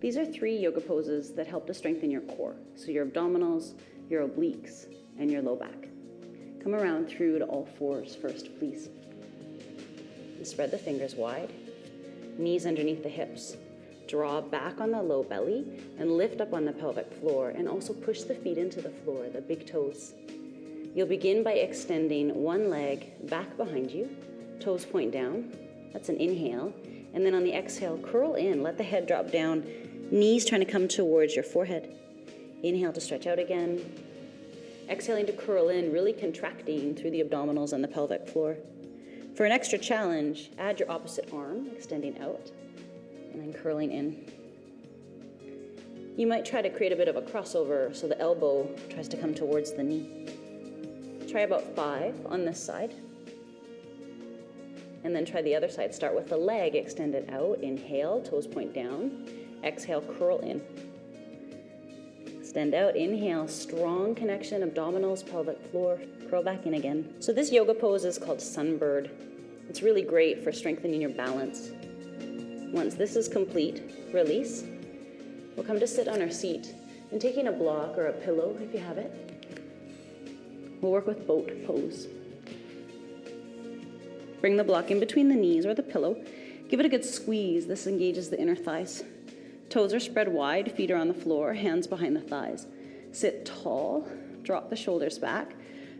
These are 3 yoga poses that help to strengthen your core, so your abdominals, your obliques, and your low back. Come around through to all 4s first, please. And spread the fingers wide, knees underneath the hips. Draw back on the low belly and lift up on the pelvic floor, and also push the feet into the floor, the big toes. You'll begin by extending one leg back behind you, toes point down. That's an inhale. And then on the exhale, curl in, let the head drop down, knees trying to come towards your forehead. Inhale to stretch out again. Exhaling to curl in, really contracting through the abdominals and the pelvic floor. For an extra challenge, add your opposite arm, extending out, and then curling in. You might try to create a bit of a crossover so the elbow tries to come towards the knee. Try about 5 on this side. And then try the other side. Start with the leg extended out. Inhale, toes point down. Exhale, curl in. Extend out, inhale, strong connection, abdominals, pelvic floor. Curl back in again. So this yoga pose is called Sunbird. It's really great for strengthening your balance. Once this is complete, release. We'll come to sit on our seat, and taking a block or a pillow if you have it. We'll work with boat pose. Bring the block in between the knees or the pillow. Give it a good squeeze. This engages the inner thighs. Toes are spread wide, feet are on the floor, hands behind the thighs. Sit tall, drop the shoulders back,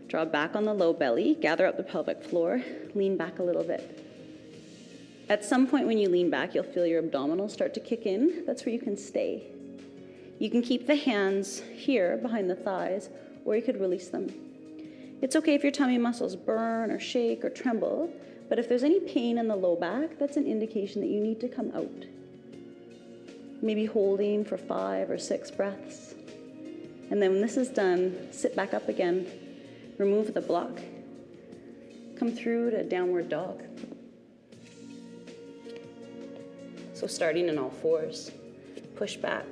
draw back on the low belly, gather up the pelvic floor, lean back a little bit. At some point when you lean back, you'll feel your abdominals start to kick in. That's where you can stay. You can keep the hands here behind the thighs, or you could release them. It's okay if your tummy muscles burn or shake or tremble, but if there's any pain in the low back, that's an indication that you need to come out. Maybe holding for 5 or 6 breaths. And then when this is done, sit back up again, remove the block, come through to downward dog. So starting in all 4s, push back.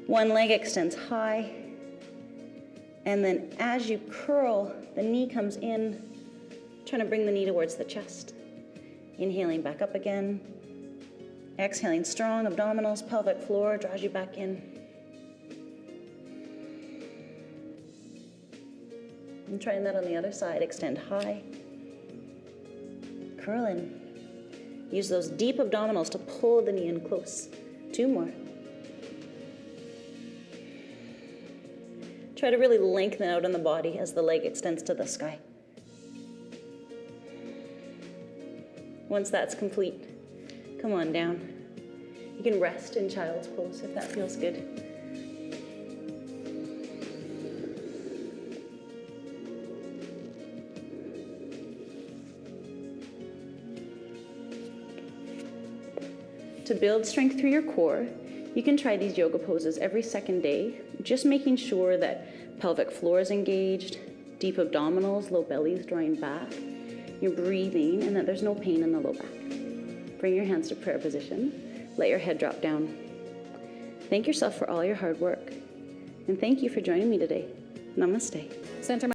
One leg extends high, and then as you curl, the knee comes in, trying to bring the knee towards the chest. Inhaling back up again. Exhaling, strong abdominals, pelvic floor, draws you back in. And trying that on the other side, extend high. Curl in. Use those deep abdominals to pull the knee in close. 2 more. Try to really lengthen out in the body as the leg extends to the sky. Once that's complete, come on down. You can rest in child's pose if that feels good. To build strength through your core, you can try these yoga poses every second day, just making sure that pelvic floor is engaged, deep abdominals, low bellies drawing back, you're breathing, and that there's no pain in the low back. Bring your hands to prayer position. Let your head drop down. Thank yourself for all your hard work. And thank you for joining me today. Namaste. Center